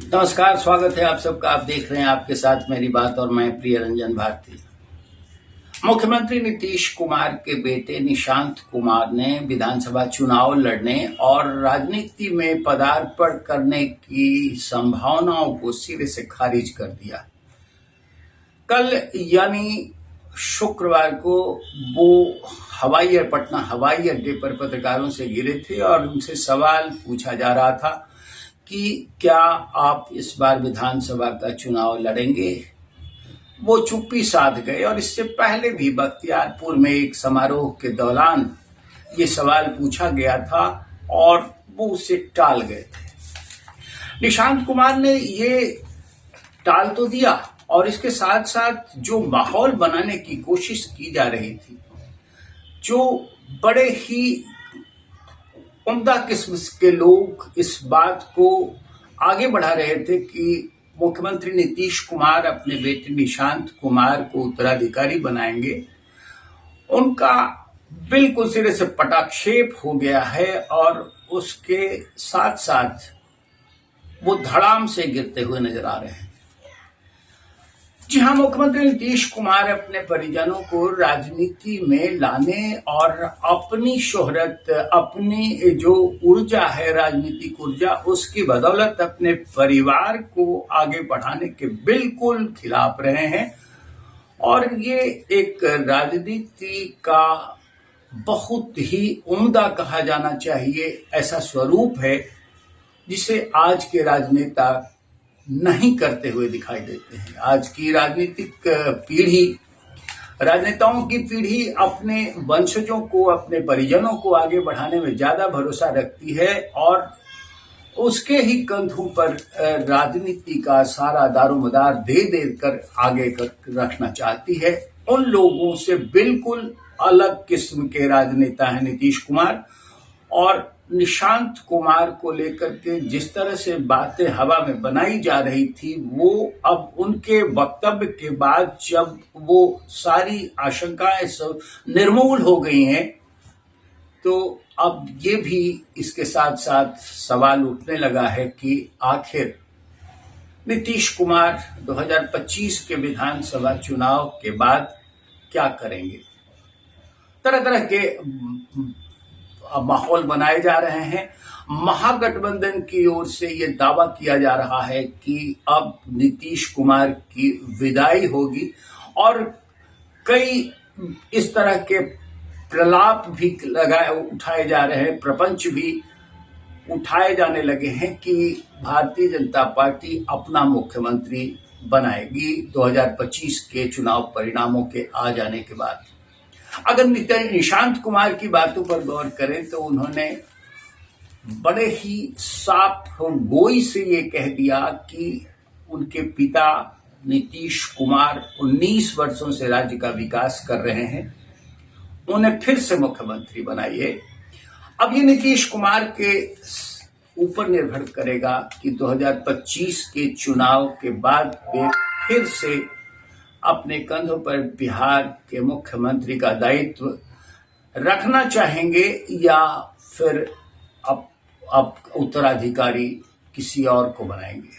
नमस्कार, स्वागत है आप सबका। आप देख रहे हैं आपके साथ मेरी बात और मैं प्रिय रंजन भारती। मुख्यमंत्री नीतीश कुमार के बेटे निशांत कुमार ने विधानसभा चुनाव लड़ने और राजनीति में पदार्पण करने की संभावनाओं को सिरे से खारिज कर दिया। कल यानी शुक्रवार को वो पटना हवाई अड्डे पर पत्रकारों से घिरे थे और उनसे सवाल पूछा जा रहा था कि क्या आप इस बार विधानसभा का चुनाव लड़ेंगे। वो चुप्पी साध गए और इससे पहले भी बख्तियारपुर में एक समारोह के दौरान ये सवाल पूछा गया था और वो उसे टाल गए थे। निशांत कुमार ने ये टाल तो दिया और इसके साथ साथ जो माहौल बनाने की कोशिश की जा रही थी, जो बड़े ही उम्दा किस्म के लोग इस बात को आगे बढ़ा रहे थे कि मुख्यमंत्री नीतीश कुमार अपने बेटे निशांत कुमार को उत्तराधिकारी बनाएंगे, उनका बिल्कुल सिरे से पटाक्षेप हो गया है और उसके साथ साथ वो धड़ाम से गिरते हुए नजर आ रहे हैं। जी हाँ, मुख्यमंत्री नीतीश कुमार अपने परिजनों को राजनीति में लाने और अपनी शोहरत, अपनी जो ऊर्जा है, राजनीतिक ऊर्जा, उसकी बदौलत अपने परिवार को आगे बढ़ाने के बिल्कुल खिलाफ रहे हैं। और ये एक राजनीति का बहुत ही उम्दा कहा जाना चाहिए ऐसा स्वरूप है जिसे आज के राजनेता नहीं करते हुए दिखाई देते हैं। आज की राजनीतिक पीढ़ी, राजनेताओं की पीढ़ी अपने वंशजों को, अपने परिजनों को आगे बढ़ाने में ज्यादा भरोसा रखती है और उसके ही कंधों पर राजनीति का सारा दारोमदार दे कर आगे रखना चाहती है। उन लोगों से बिल्कुल अलग किस्म के राजनेता है नीतीश कुमार। और निशांत कुमार को लेकर के जिस तरह से बातें हवा में बनाई जा रही थी, वो अब उनके वक्तव्य के बाद जब वो सारी आशंकाएं सब निर्मूल हो गई हैं, तो अब ये भी इसके साथ साथ सवाल उठने लगा है कि आखिर नीतीश कुमार 2025 के विधानसभा चुनाव के बाद क्या करेंगे। तरह तरह के माहौल बनाए जा रहे हैं। महागठबंधन की ओर से ये दावा किया जा रहा है कि अब नीतीश कुमार की विदाई होगी और कई इस तरह के प्रलाप भी उठाए जा रहे हैं, प्रपंच भी उठाए जाने लगे हैं कि भारतीय जनता पार्टी अपना मुख्यमंत्री बनाएगी 2025 के चुनाव परिणामों के आ जाने के बाद। अगर निशांत कुमार की बातों पर गौर करें तो उन्होंने बड़े ही साफ गोई से ये कह दिया कि उनके पिता नीतीश कुमार 19 वर्षों से राज्य का विकास कर रहे हैं, उन्हें फिर से मुख्यमंत्री बनाइए। अब ये नीतीश कुमार के ऊपर निर्भर करेगा कि 2025 के चुनाव के बाद वे फिर से अपने कंधों पर बिहार के मुख्यमंत्री का दायित्व रखना चाहेंगे या फिर अब उत्तराधिकारी किसी और को बनाएंगे।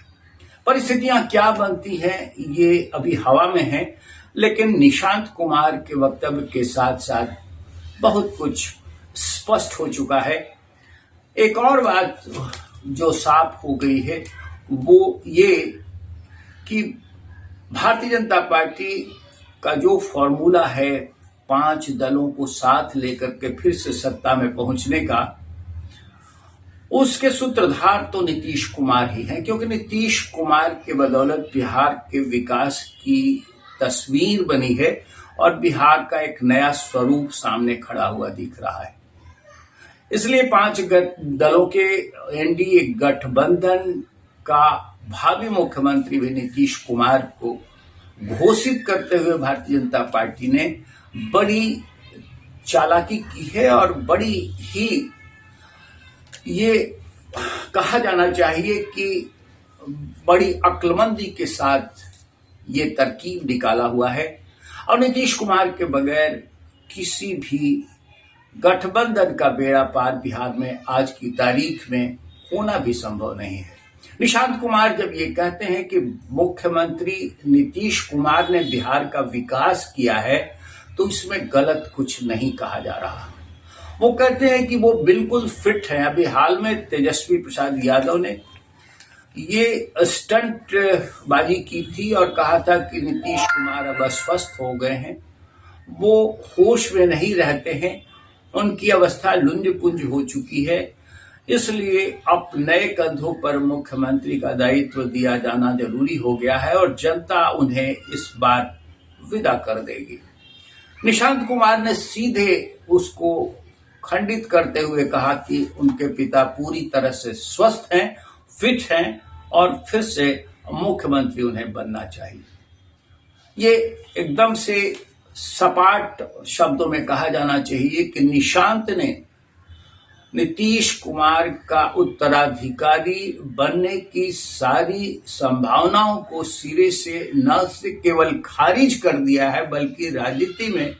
परिस्थितियां क्या बनती हैं ये अभी हवा में है, लेकिन निशांत कुमार के वक्तव्य के साथ साथ बहुत कुछ स्पष्ट हो चुका है। एक और बात जो साफ हो गई है वो ये कि भारतीय जनता पार्टी का जो फॉर्मूला है 5 दलों को साथ लेकर के फिर से सत्ता में पहुंचने का, उसके सूत्रधार तो नीतीश कुमार ही हैं, क्योंकि नीतीश कुमार के बदौलत बिहार के विकास की तस्वीर बनी है और बिहार का एक नया स्वरूप सामने खड़ा हुआ दिख रहा है। इसलिए 5 दलों के एनडीए गठबंधन का भावी मुख्यमंत्री भी नीतीश कुमार को घोषित करते हुए भारतीय जनता पार्टी ने बड़ी चालाकी की है और बड़ी ही ये कहा जाना चाहिए कि बड़ी अक्लमंदी के साथ ये तरकीब निकाला हुआ है। और नीतीश कुमार के बगैर किसी भी गठबंधन का बेड़ा पार बिहार में आज की तारीख में होना भी संभव नहीं है। निशांत कुमार जब ये कहते हैं कि मुख्यमंत्री नीतीश कुमार ने बिहार का विकास किया है, तो इसमें गलत कुछ नहीं कहा जा रहा। वो कहते हैं कि वो बिल्कुल फिट हैं। अभी हाल में तेजस्वी प्रसाद यादव ने ये स्टंट बाजी की थी और कहा था कि नीतीश कुमार अब अस्वस्थ हो गए हैं, वो होश में नहीं रहते हैं, उनकी अवस्था लुंज पुंज हो चुकी है, इसलिए अब नए कंधों पर मुख्यमंत्री का दायित्व दिया जाना जरूरी हो गया है और जनता उन्हें इस बार विदा कर देगी। निशांत कुमार ने सीधे उसको खंडित करते हुए कहा कि उनके पिता पूरी तरह से स्वस्थ हैं, फिट हैं और फिर से मुख्यमंत्री उन्हें बनना चाहिए। ये एकदम से सपाट शब्दों में कहा जाना चाहिए कि निशांत ने नीतीश कुमार का उत्तराधिकारी बनने की सारी संभावनाओं को सिरे से न से केवल खारिज कर दिया है, बल्कि राजनीति में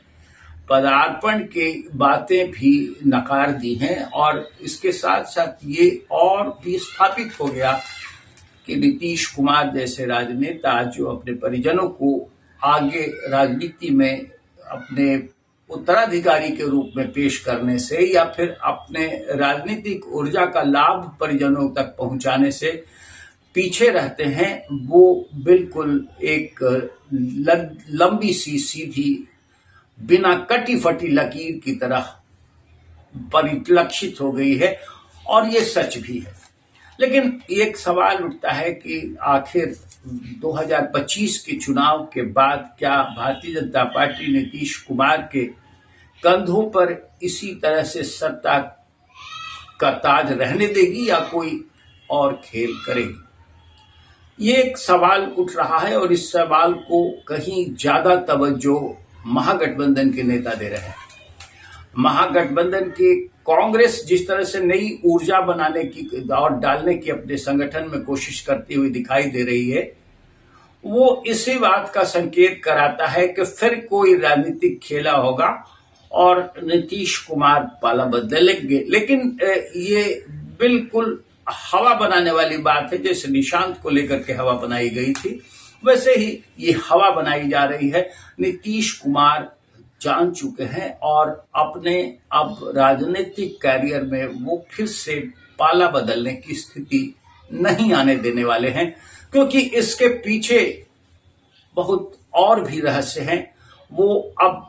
पदार्पण की बातें भी नकार दी हैं। और इसके साथ साथ ये और भी स्थापित हो गया कि नीतीश कुमार जैसे राजनेता जो अपने परिजनों को आगे राजनीति में अपने उत्तराधिकारी के रूप में पेश करने से या फिर अपने राजनीतिक ऊर्जा का लाभ परिजनों तक पहुंचाने से पीछे रहते हैं, वो बिल्कुल एक लंबी सी सीधी बिना कटी फटी लकीर की तरह परिलक्षित हो गई है और ये सच भी है। लेकिन एक सवाल उठता है कि आखिर 2025 के चुनाव के बाद क्या भारतीय जनता पार्टी नीतीश कुमार के कंधों पर इसी तरह से सत्ता का ताज रहने देगी या कोई और खेल करेगी? ये एक सवाल उठ रहा है और इस सवाल को कहीं ज्यादा तवज्जो महागठबंधन के नेता दे रहे हैं। महागठबंधन के कांग्रेस जिस तरह से नई ऊर्जा बनाने की और डालने की अपने संगठन में कोशिश करती हुई दिखाई दे रही है, वो इसी बात का संकेत कराता है कि फिर कोई राजनीतिक खेला होगा और नीतीश कुमार पाला बदलेंगे। लेकिन ये बिल्कुल हवा बनाने वाली बात है। जैसे निशांत को लेकर के हवा बनाई गई थी, वैसे ही ये हवा बनाई जा रही है। नीतीश कुमार जान चुके हैं और अपने अब राजनीतिक कैरियर में वो फिर से पाला बदलने की स्थिति नहीं आने देने वाले हैं, क्योंकि इसके पीछे बहुत और भी रहस्य हैं। वो अब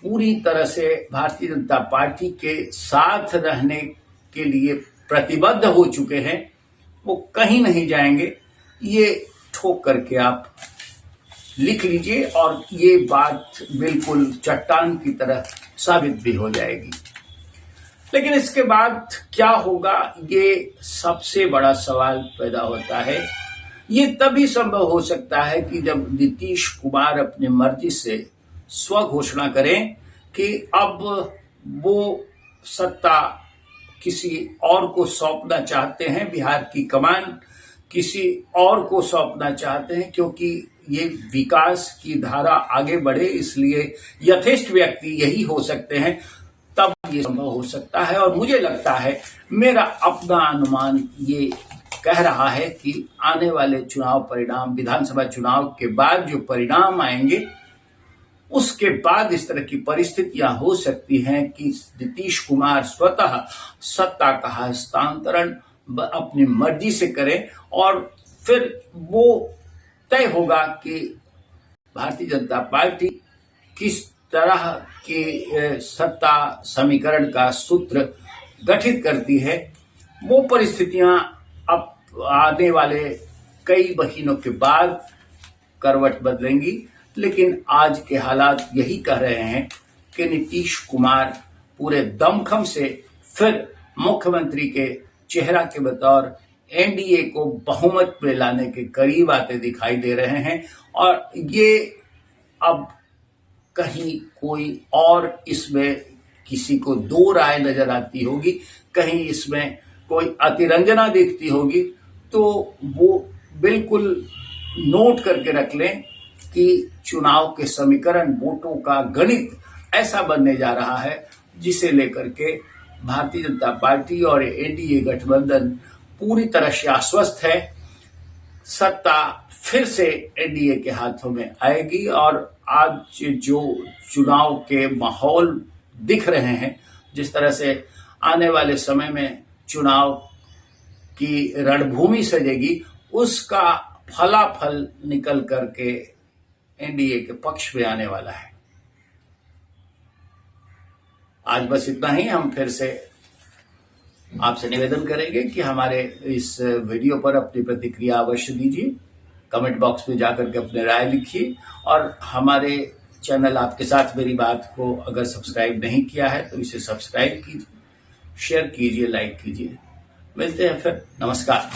पूरी तरह से भारतीय जनता पार्टी के साथ रहने के लिए प्रतिबद्ध हो चुके हैं, वो कहीं नहीं जाएंगे। ये ठोक करके आप लिख लीजिए और ये बात बिल्कुल चट्टान की तरह साबित भी हो जाएगी। लेकिन इसके बाद क्या होगा, ये सबसे बड़ा सवाल पैदा होता है। ये तभी संभव हो सकता है कि जब नीतीश कुमार अपनी मर्जी से स्व घोषणा करें कि अब वो सत्ता किसी और को सौंपना चाहते हैं, बिहार की कमान किसी और को सौंपना चाहते हैं, क्योंकि ये विकास की धारा आगे बढ़े, इसलिए यथेष्ट व्यक्ति यही हो सकते हैं। तब ये संभव हो सकता है और मुझे लगता है, मेरा अपना अनुमान ये कह रहा है कि आने वाले चुनाव परिणाम, विधानसभा चुनाव के बाद जो परिणाम आएंगे, उसके बाद इस तरह की परिस्थितियां हो सकती हैं कि नीतीश कुमार स्वतः सत्ता का हस्तांतरण अपनी मर्जी से करें और फिर वो तय होगा कि भारतीय जनता पार्टी किस तरह के सत्ता समीकरण का सूत्र गठित करती है। वो परिस्थितियां अब आने वाले कई महीनों के बाद करवट बदलेंगी, लेकिन आज के हालात यही कह रहे हैं कि नीतीश कुमार पूरे दमखम से फिर मुख्यमंत्री के चेहरा के बतौर एनडीए को बहुमत में लाने के करीब आते दिखाई दे रहे हैं। और ये अब कहीं कोई और इसमें किसी को दो राय नजर आती होगी, कहीं इसमें कोई अतिरंजना दिखती होगी, तो वो बिल्कुल नोट करके रख लें कि चुनाव के समीकरण, वोटों का गणित ऐसा बनने जा रहा है, जिसे लेकर के भारतीय जनता पार्टी और एनडीए गठबंधन पूरी तरह से आश्वस्त है। सत्ता फिर से एनडीए के हाथों में आएगी और आज जो चुनाव के माहौल दिख रहे हैं, जिस तरह से आने वाले समय में चुनाव की रणभूमि सजेगी, उसका फलाफल निकल करके एनडीए के पक्ष में आने वाला है। आज बस इतना ही। हम फिर से आपसे निवेदन करेंगे कि हमारे इस वीडियो पर अपनी प्रतिक्रिया अवश्य दीजिए, कमेंट बॉक्स में जाकर के अपने राय लिखिए और हमारे चैनल आपके साथ मेरी बात को अगर सब्सक्राइब नहीं किया है तो इसे सब्सक्राइब कीजिए, शेयर कीजिए, लाइक कीजिए। मिलते हैं फिर। नमस्कार।